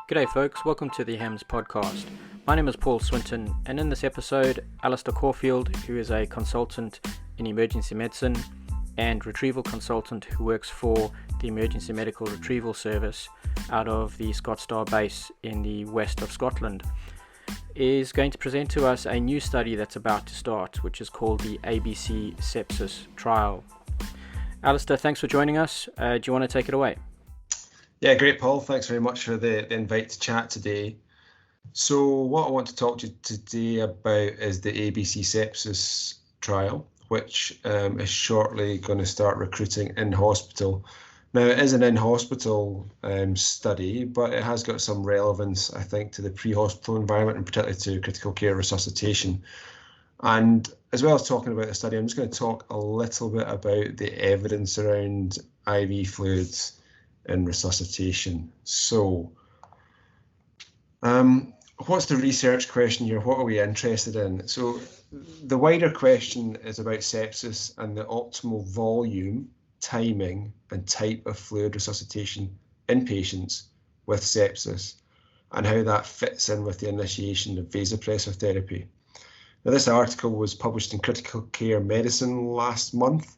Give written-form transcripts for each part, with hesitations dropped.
G'day folks, welcome to the HEMS podcast. My name is Paul Swinton, and in this episode, Alasdair Corfield, who is a consultant in emergency medicine and retrieval consultant who works for the Emergency Medical Retrieval Service out of the Scottsdale base in the west of Scotland, is going to present to us a new study that's about to start, which is called the ABC Sepsis Trial. Alasdair, thanks for joining us. Do you want to take it away? Yeah, great, Paul. Thanks very much for the invite to chat today. So what I want to talk to you today about is the ABC Sepsis Trial, which is shortly going to start recruiting in hospital. Now, it is an in-hospital study, but it has got some relevance, I think, to the pre-hospital environment and particularly to critical care resuscitation. And as well as talking about the study, I'm just going to talk a little bit about the evidence around IV fluids in resuscitation. So, what's the research question here? What are we interested in? So, the wider question is about sepsis and the optimal volume, timing, and type of fluid resuscitation in patients with sepsis, and how that fits in with the initiation of vasopressor therapy. Now, this article was published in Critical Care Medicine last month,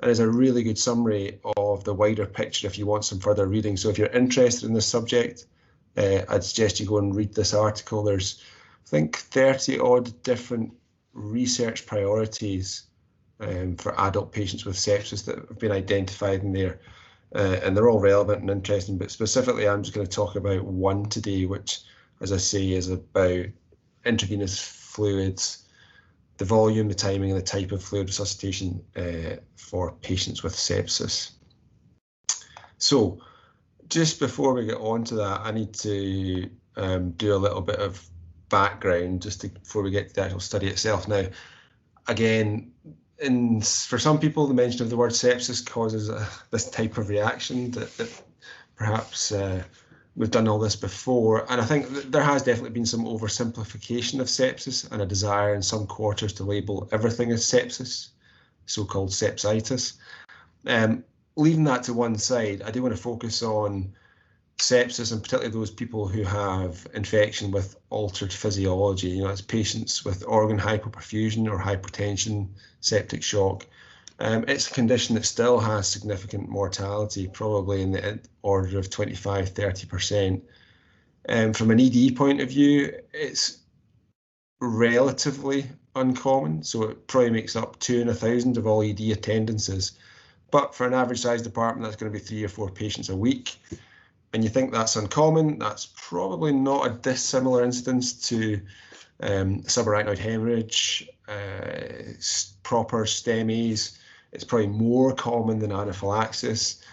and is a really good summary of the wider picture if you want some further reading. So if you're interested in this subject, I'd suggest you go and read this article. There's, I think, 30 odd different research priorities for adult patients with sepsis that have been identified in there. And they're all relevant and interesting, but specifically I'm just going to talk about one today, which, as I say, is about intravenous fluids, the volume, the timing, and the type of fluid resuscitation for patients with sepsis. So, just before we get on to that, I need to do a little bit of background before we get to the actual study itself. Now, again, for some people, the mention of the word sepsis causes this type of reaction that perhaps we've done all this before, and I think there has definitely been some oversimplification of sepsis and a desire in some quarters to label everything as sepsis, so-called sepsitis. Leaving that to one side, I do want to focus on sepsis and particularly those people who have infection with altered physiology. You know, it's patients with organ hypoperfusion or hypotension, septic shock. It's a condition that still has significant mortality, probably in the order of 25-30%. From an ED point of view, it's relatively uncommon, so it probably makes up 2 in 1,000 of all ED attendances. But for an average sized department, that's going to be 3 or 4 patients a week. And you think that's uncommon, that's probably not a dissimilar incidence to subarachnoid hemorrhage, proper STEMIs. It's probably more common than anaphylaxis,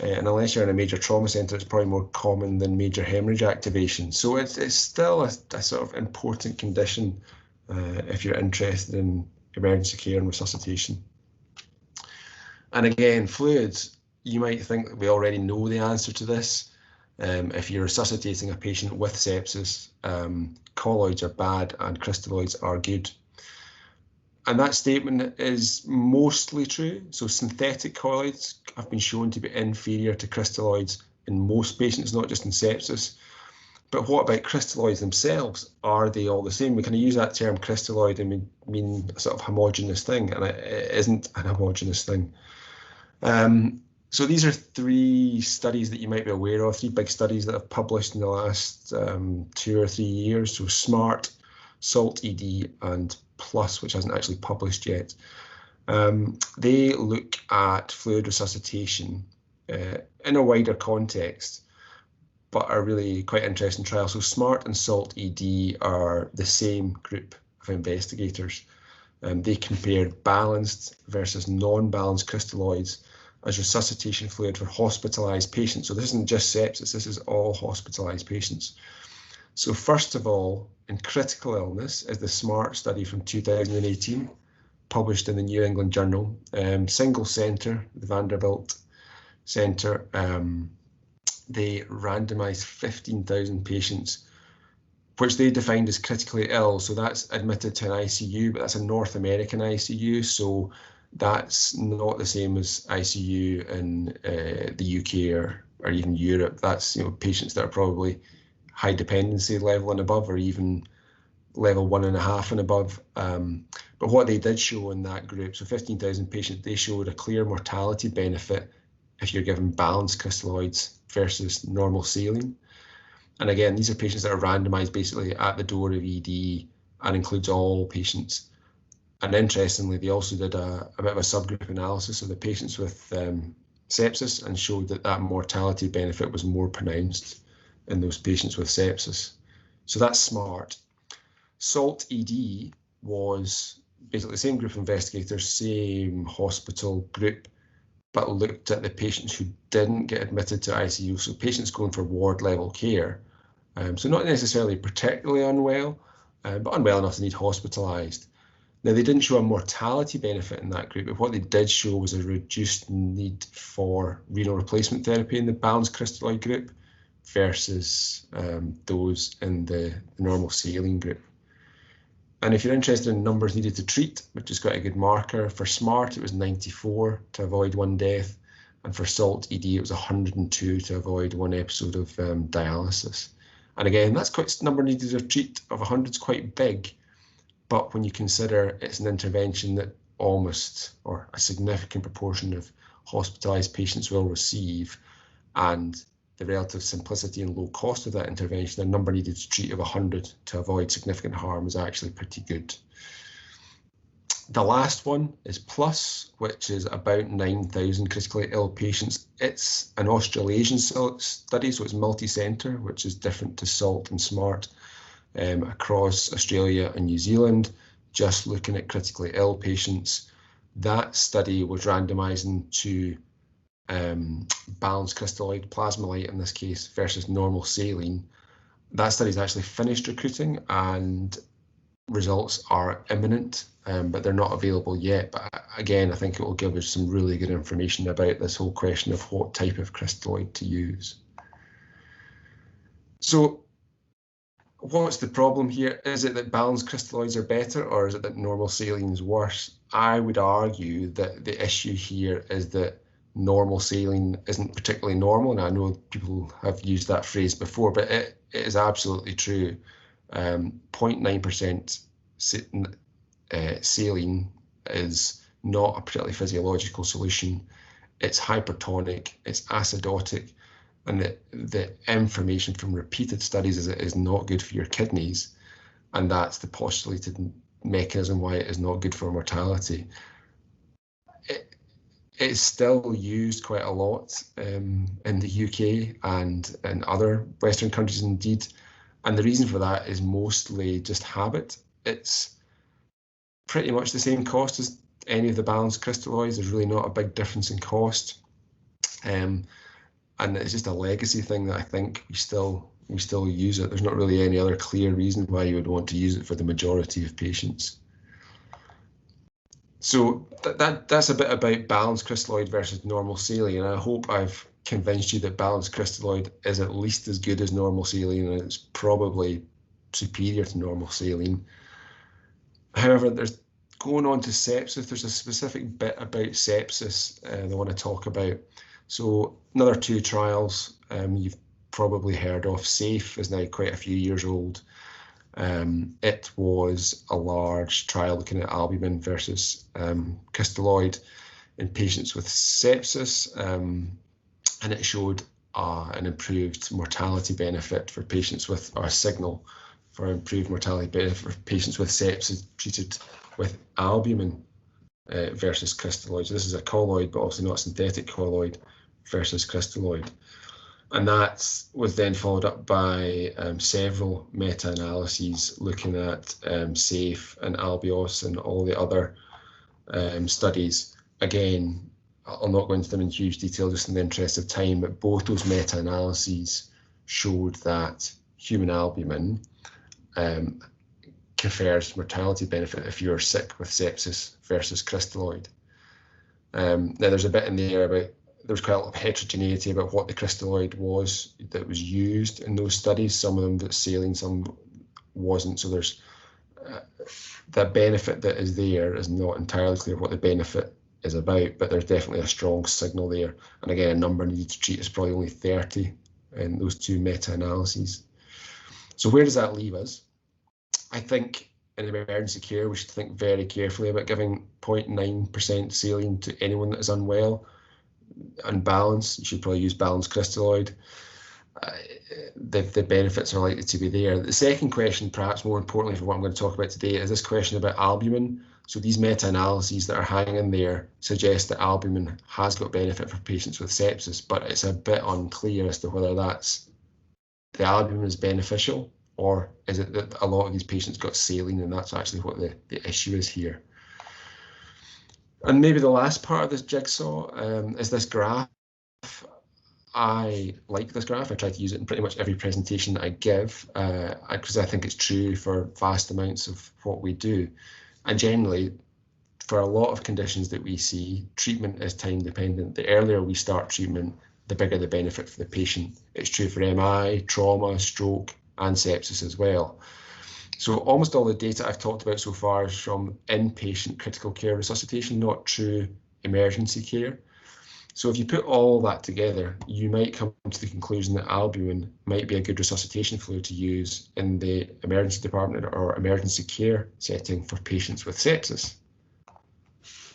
and unless you're in a major trauma centre, it's probably more common than major hemorrhage activation. So it's still a sort of important condition if you're interested in emergency care and resuscitation. And again, fluids, you might think that we already know the answer to this. If you're resuscitating a patient with sepsis, colloids are bad and crystalloids are good. And that statement is mostly true. So synthetic colloids have been shown to be inferior to crystalloids in most patients, not just in sepsis. But what about crystalloids themselves? Are they all the same? We kind of use that term crystalloid and we mean a sort of homogeneous thing, and it isn't an homogeneous thing. So these are 3 studies that you might be aware of, 3 big studies that have published in the last 2 or 3 years. So SMART, SALT ED, and PLUS, which hasn't actually published yet. They look at fluid resuscitation in a wider context, but are really quite interesting trials. So SMART and SALT ED are the same group of investigators. They compared balanced versus non-balanced crystalloids as resuscitation fluid for hospitalised patients. So this isn't just sepsis, this is all hospitalised patients. So first of all, in critical illness is the SMART study from 2018, published in the New England Journal. Single centre, the Vanderbilt Centre, they randomised 15,000 patients, which they defined as critically ill. So that's admitted to an ICU, but that's a North American ICU. So that's not the same as ICU in the UK or even Europe. That's patients that are probably high dependency level and above, or even level 1.5 and above. But what they did show in that group, so 15,000 patients, they showed a clear mortality benefit if you're given balanced crystalloids versus normal saline. And again, these are patients that are randomized basically at the door of ED and includes all patients. And interestingly, they also did a bit of a subgroup analysis of the patients with sepsis and showed that that mortality benefit was more pronounced in those patients with sepsis. So that's smart. SALT ED was basically the same group of investigators, same hospital group, but looked at the patients who didn't get admitted to ICU, so patients going for ward level care. So not necessarily particularly unwell, but unwell enough to need hospitalised. Now, they didn't show a mortality benefit in that group, but what they did show was a reduced need for renal replacement therapy in the balanced crystalloid group versus those in the normal saline group. And if you're interested in numbers needed to treat, which is quite a good marker, for SMART it was 94 to avoid 1 death, and for SALT ED it was 102 to avoid 1 episode of dialysis. And again, that's quite number needed to treat of 100 is quite big, but when you consider it's an intervention that almost, or a significant proportion of hospitalised patients will receive, and the relative simplicity and low cost of that intervention, the number needed to treat of 100 to avoid significant harm is actually pretty good. The last one is PLUS, which is about 9,000 critically ill patients. It's an Australasian study, so it's multi-centre, which is different to SALT and SMART, across Australia and New Zealand, just looking at critically ill patients. That study was randomising to balanced crystalloid, plasma light in this case, versus normal saline. That study's actually finished recruiting and results are imminent, but they're not available yet. But again, I think it will give us some really good information about this whole question of what type of crystalloid to use. So what's the problem here? Is it that balanced crystalloids are better, or is it that normal saline is worse? I would argue that the issue here is that normal saline isn't particularly normal. And I know people have used that phrase before, but it is absolutely true. 0.9% saline is not a particularly physiological solution. It's hypertonic, it's acidotic, and the information from repeated studies is it is not good for your kidneys, and that's the postulated mechanism why it is not good for mortality. It's still used quite a lot in the UK and in other Western countries indeed, and the reason for that is mostly just habit. It's pretty much the same cost as any of the balanced crystalloids. There's really not a big difference in cost. And it's just a legacy thing that I think we still use it. There's not really any other clear reason why you would want to use it for the majority of patients. So that's a bit about balanced crystalloid versus normal saline. And I hope I've convinced you that balanced crystalloid is at least as good as normal saline, and it's probably superior to normal saline. However, there's going on to sepsis. There's a specific bit about sepsis I want to talk about. So another 2 trials you've probably heard of. SAFE is now quite a few years old. It was a large trial looking at albumin versus crystalloid in patients with sepsis, and it showed an improved mortality benefit for patients with, or a signal for improved mortality benefit for patients with sepsis treated with albumin versus crystalloid. So this is a colloid, but obviously not synthetic colloid, versus crystalloid. And that was then followed up by several meta-analyses looking at SAFE and Albios and all the other studies. Again, I'll not go into them in huge detail just in the interest of time, but both those meta-analyses showed that human albumin confers mortality benefit if you're sick with sepsis versus crystalloid. Now there's a bit in there about, there's quite a lot of heterogeneity about what the crystalloid was that was used in those studies. Some of them that saline, some wasn't. So there's the benefit that is there is not entirely clear what the benefit is about, but there's definitely a strong signal there. And again, a number needed to treat is probably only 30 in those 2 meta-analyses. So where does that leave us? I think in emergency care, we should think very carefully about giving 0.9% saline to anyone that is unwell. Unbalanced, you should probably use balanced crystalloid. The benefits are likely to be there. The second question, perhaps more importantly for what I'm going to talk about today, is this question about albumin. So these meta-analyses that are hanging there suggest that albumin has got benefit for patients with sepsis, but it's a bit unclear as to whether that's the albumin is beneficial, or is it that a lot of these patients got saline, and that's actually what the issue is here. And maybe the last part of this jigsaw is this graph. I like this graph. I try to use it in pretty much every presentation that I give, because I think it's true for vast amounts of what we do. And generally, for a lot of conditions that we see, treatment is time dependent. The earlier we start treatment, the bigger the benefit for the patient. It's true for MI, trauma, stroke, and sepsis as well. So almost all the data I've talked about so far is from inpatient critical care resuscitation, not true emergency care. So if you put all that together, you might come to the conclusion that albumin might be a good resuscitation fluid to use in the emergency department or emergency care setting for patients with sepsis.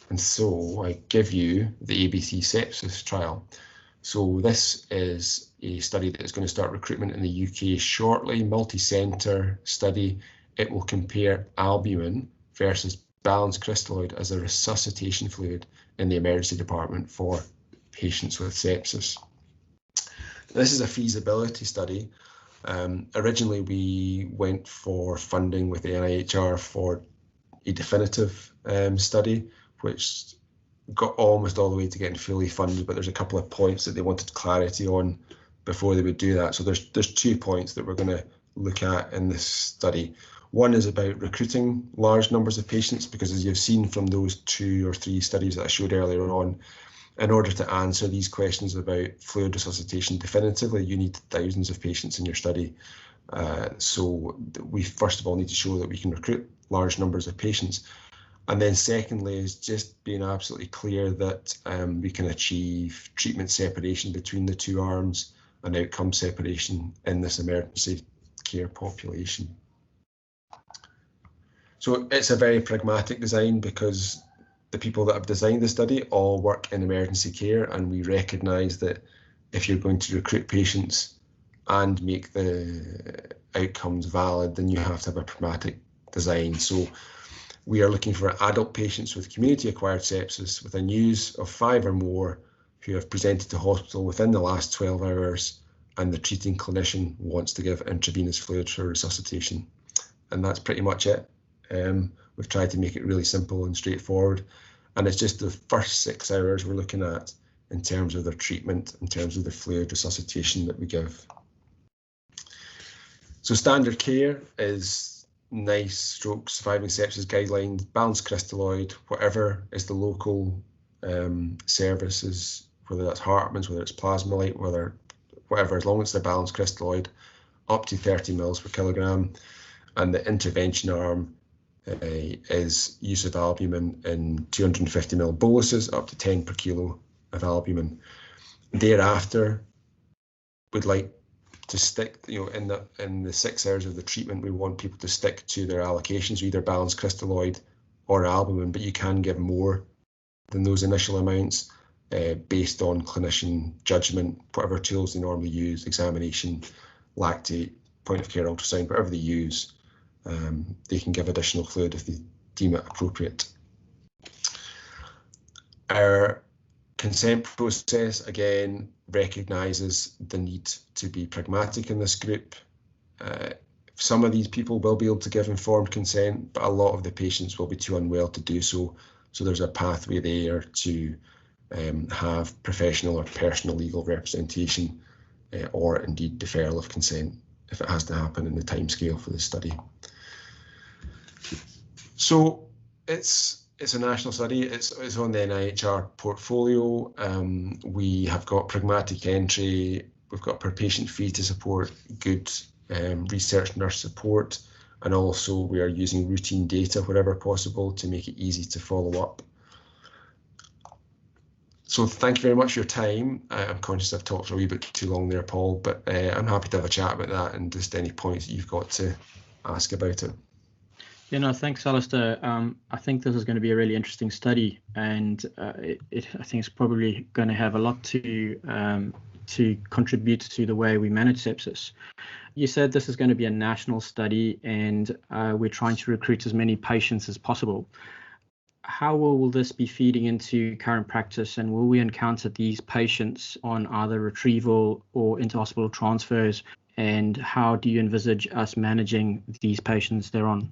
And so I give you the ABC Sepsis Trial. So this is a study that is going to start recruitment in the UK shortly, multi-centre study. It will compare albumin versus balanced crystalloid as a resuscitation fluid in the emergency department for patients with sepsis. This is a feasibility study. Originally, we went for funding with the NIHR for a definitive study, which got almost all the way to getting fully funded, but there's a couple of points that they wanted clarity on before they would do that. So there's 2 points that we're going to look at in this study. One is about recruiting large numbers of patients, because as you've seen from those 2 or 3 studies that I showed earlier on, in order to answer these questions about fluid resuscitation definitively, you need thousands of patients in your study. So we first of all need to show that we can recruit large numbers of patients. And then secondly is just being absolutely clear that we can achieve treatment separation between the 2 arms and outcome separation in this emergency care population. So it's a very pragmatic design, because the people that have designed the study all work in emergency care, and we recognise that if you're going to recruit patients and make the outcomes valid, then you have to have a pragmatic design. So we are looking for adult patients with community-acquired sepsis with a news of 5 or more who have presented to hospital within the last 12 hours, and the treating clinician wants to give intravenous fluid for resuscitation. And that's pretty much it. We've tried to make it really simple and straightforward, and it's just the first 6 hours we're looking at in terms of their treatment, in terms of the fluid resuscitation that we give. So standard care is NICE stroke surviving sepsis guidelines, balanced crystalloid, whatever is the local services, whether that's Hartman's, whether it's Plasmolite, whatever, as long as they're balanced crystalloid, up to 30 mils per kilogram. And the intervention arm is use of albumin in 250 ml boluses, up to 10 per kilo of albumin. Thereafter, we'd like to stick, in the 6 hours of the treatment, we want people to stick to their allocations, either balanced crystalloid or albumin, but you can give more than those initial amounts based on clinician judgment, whatever tools they normally use, examination, lactate, point of care ultrasound, whatever they use. They can give additional fluid if they deem it appropriate. Our consent process, again, recognises the need to be pragmatic in this group. Some of these people will be able to give informed consent, but a lot of the patients will be too unwell to do so. So there's a pathway there to have professional or personal legal representation, or indeed deferral of consent if it has to happen in the timescale for the study. So it's a national study. It's on the NIHR portfolio. We have got pragmatic entry. We've got per patient fee to support good research nurse support, and also we are using routine data wherever possible to make it easy to follow up. So thank you very much for your time. I'm conscious I've talked for a wee bit too long there, Paul, but I'm happy to have a chat about that and just any points that you've got to ask about it. Yeah, no, thanks, Alasdair. I think this is going to be a really interesting study, and I think it's probably going to have a lot to contribute to the way we manage sepsis. You said this is going to be a national study, and we're trying to recruit as many patients as possible. How will this be feeding into current practice, and will we encounter these patients on either retrieval or into-hospital transfers, and how do you envisage us managing these patients thereon?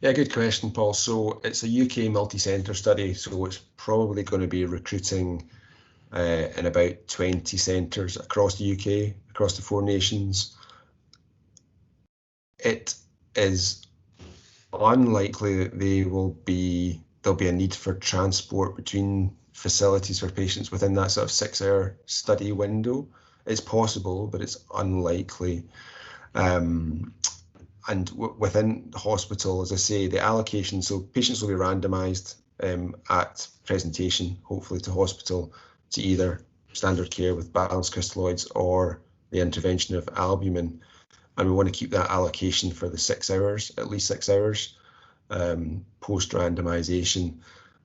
Yeah, good question, Paul. So it's a UK multi-centre study, so it's probably going to be recruiting in about 20 centres across the UK, across the 4 nations. It is unlikely that there'll be a need for transport between facilities for patients within that sort of 6-hour study window. It's possible, but it's unlikely. And within the hospital, as I say, the allocation, so patients will be randomised at presentation, hopefully to hospital, to either standard care with balanced crystalloids or the intervention of albumin. And we want to keep that allocation for the 6 hours, at least 6 hours, post-randomisation.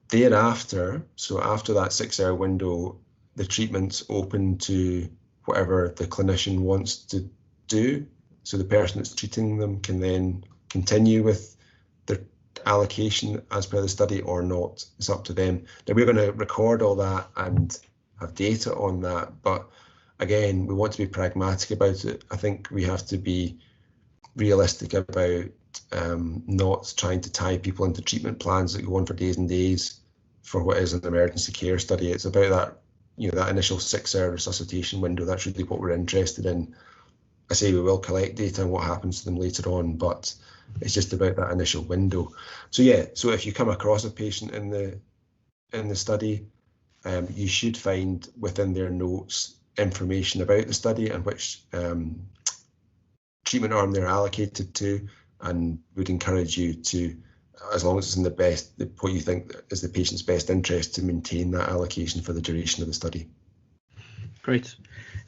Thereafter, so after that 6-hour window, the treatment's open to whatever the clinician wants to do. So the person that's treating them can then continue with their allocation as per the study or not. It's up to them. Now, we're going to record all that and have data on that, but again, we want to be pragmatic about it. I think we have to be realistic about not trying to tie people into treatment plans that go on for days and days for what is an emergency care study. It's about that, that initial 6-hour resuscitation window. That's really what we're interested in. I say we will collect data on what happens to them later on, but it's just about that initial window. So yeah, so if you come across a patient in the study, you should find within their notes information about the study and which treatment arm they're allocated to, and would encourage you to, as long as it's in what you think is the patient's best interest, to maintain that allocation for the duration of the study. Great.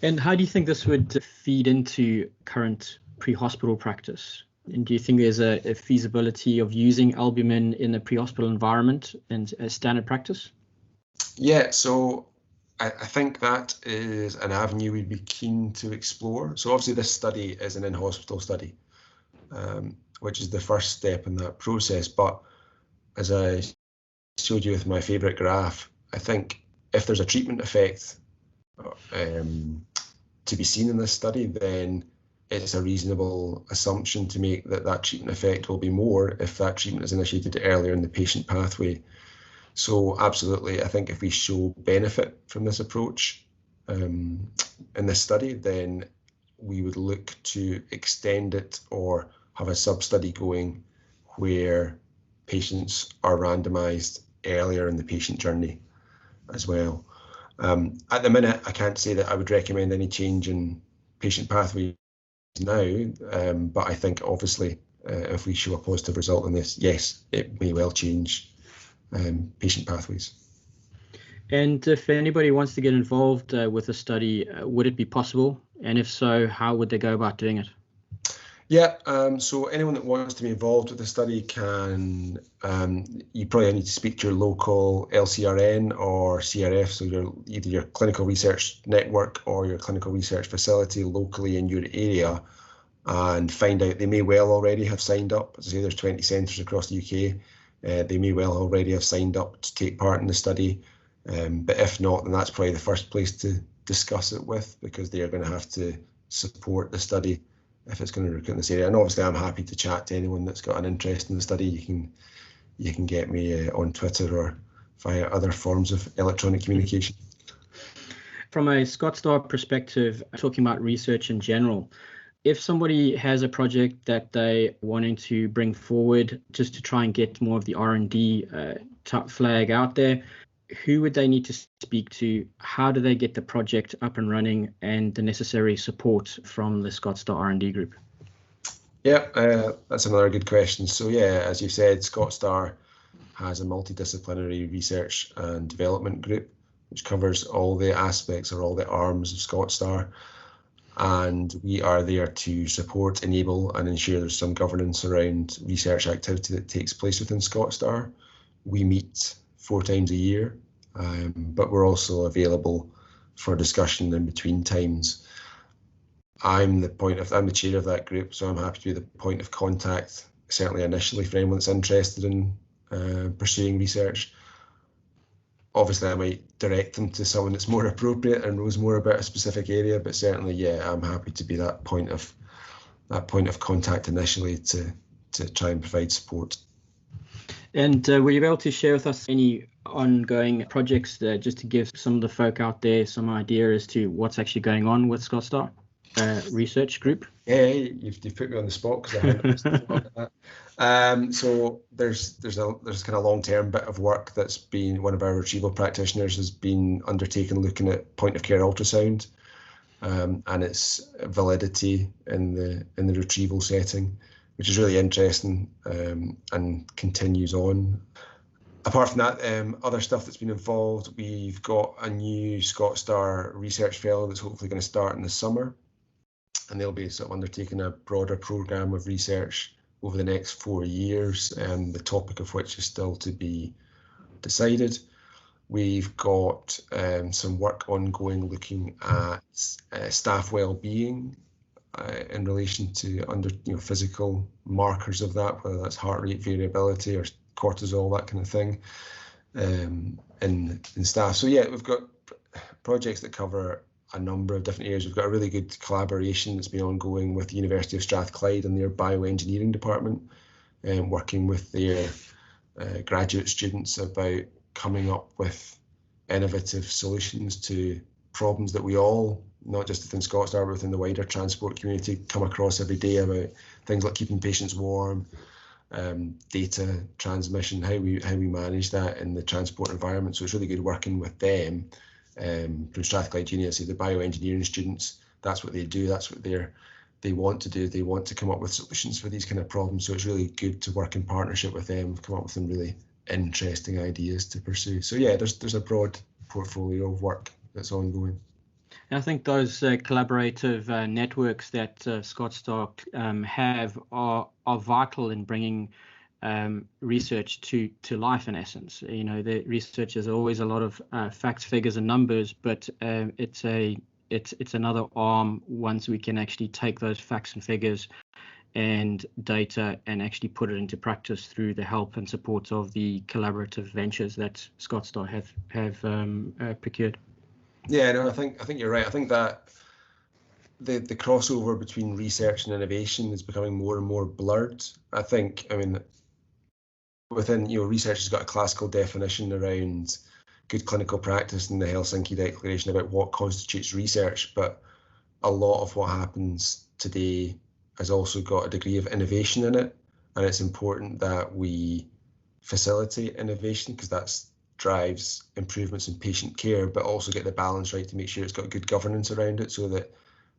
And how do you think this would feed into current pre-hospital practice? And do you think there's a feasibility of using albumin in the pre-hospital environment and as standard practice? Yeah, so I think that is an avenue we'd be keen to explore. So obviously this study is an in-hospital study, which is the first step in that process. But as I showed you with my favourite graph, I think if there's a treatment effect to be seen in this study, then it's a reasonable assumption to make that treatment effect will be more if that treatment is initiated earlier in the patient pathway. So absolutely, I think if we show benefit from this approach in this study, then we would look to extend it or have a sub-study going where patients are randomised earlier in the patient journey as well. At the minute, I can't say that I would recommend any change in patient pathways now, but I think obviously if we show a positive result in this, yes, it may well change patient pathways. And if anybody wants to get involved with the study, would it be possible? And if so, how would they go about doing it? Yeah, so anyone that wants to be involved with the study can, you probably need to speak to your local LCRN or CRF, so either your clinical research network or your clinical research facility locally in your area, and find out. They may well already have signed up. As I say, there's 20 centres across the UK. They may well already have signed up to take part in the study, but if not, then that's probably the first place to discuss it with, because they are going to have to support the study if it's going to recruit in this area. And obviously I'm happy to chat to anyone that's got an interest in the study. You can get me on Twitter or via other forms of electronic communication. From a ScotStar perspective, talking about research in general, if somebody has a project that they wanting to bring forward just to try and get more of the R&D flag out there, who would they need to speak to? How do they get the project up and running and the necessary support from the ScotStar R&D group? Yeah, that's another good question. So yeah, as you said, ScotStar has a multidisciplinary research and development group. which covers all the aspects or all the arms of ScotStar. And we are there to support, enable, and ensure there's some governance around research activity that takes place within ScotStar. We meet 4 times a year, but we're also available for discussion in between times. I'm the chair of that group, so I'm happy to be the point of contact, certainly initially, for anyone that's interested in pursuing research. Obviously, I might direct them to someone that's more appropriate and knows more about a specific area, but certainly, yeah, I'm happy to be that point of contact initially to try and provide support. And will you be able to share with us any ongoing projects just to give some of the folk out there some idea as to what's actually going on with ScotStar research group? Yeah, you've put me on the spot because I haven't about that. So there's kind of long-term bit of work that's been, one of our retrieval practitioners has been undertaken looking at point-of-care ultrasound and its validity in the retrieval setting, which is really interesting and continues on. Apart from that, other stuff that's been involved, we've got a new ScotStar research fellow that's hopefully going to start in the summer, and they'll be sort of undertaking a broader programme of research over the next 4 years, the topic of which is still to be decided. We've got some work ongoing looking at staff well-being in relation to physical markers of that, whether that's heart rate variability or cortisol, that kind of thing, in staff. So yeah, we've got projects that cover a number of different areas. We've got a really good collaboration that's been ongoing with the University of Strathclyde and their bioengineering department, working with their graduate students about coming up with innovative solutions to problems that we all, not just within ScotStar, but within the wider transport community, come across every day, about things like keeping patients warm, data transmission, how we manage that in the transport environment. So it's really good working with them from Strathclyde University, the bioengineering students. That's what they do. That's what they want to do. They want to come up with solutions for these kind of problems. So it's really good to work in partnership with them, come up with some really interesting ideas to pursue. So yeah, there's a broad portfolio of work that's ongoing. I think those collaborative networks that ScotStar have are vital in bringing research to life, in essence. You know, the research is always a lot of facts, figures, and numbers, but it's another arm once we can actually take those facts and figures and data and actually put it into practice through the help and support of the collaborative ventures that ScotStar have procured. Yeah, no, I think you're right. I think that the crossover between research and innovation is becoming more and more blurred. I mean, within, research has got a classical definition around good clinical practice in the Helsinki Declaration about what constitutes research, but a lot of what happens today has also got a degree of innovation in it, and it's important that we facilitate innovation because that drives improvements in patient care, but also get the balance right to make sure it's got good governance around it, so that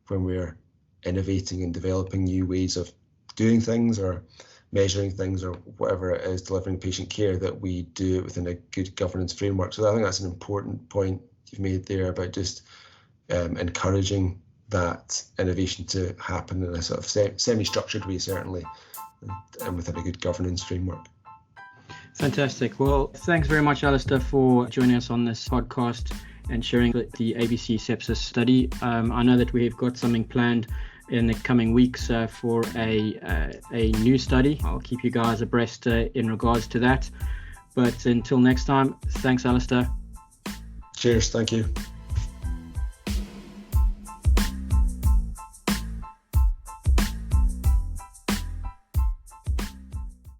when we're innovating and developing new ways of doing things or measuring things or whatever it is, delivering patient care, that we do it within a good governance framework. So I think that's an important point you've made there about just encouraging that innovation to happen in a sort of semi-structured way, certainly, and within a good governance framework. Fantastic. Well, thanks very much, Alasdair, for joining us on this podcast and sharing the ABC Sepsis study. I know that we've got something planned in the coming weeks for a new study. I'll keep you guys abreast in regards to that. But until next time, thanks, Alasdair. Cheers. Thank you.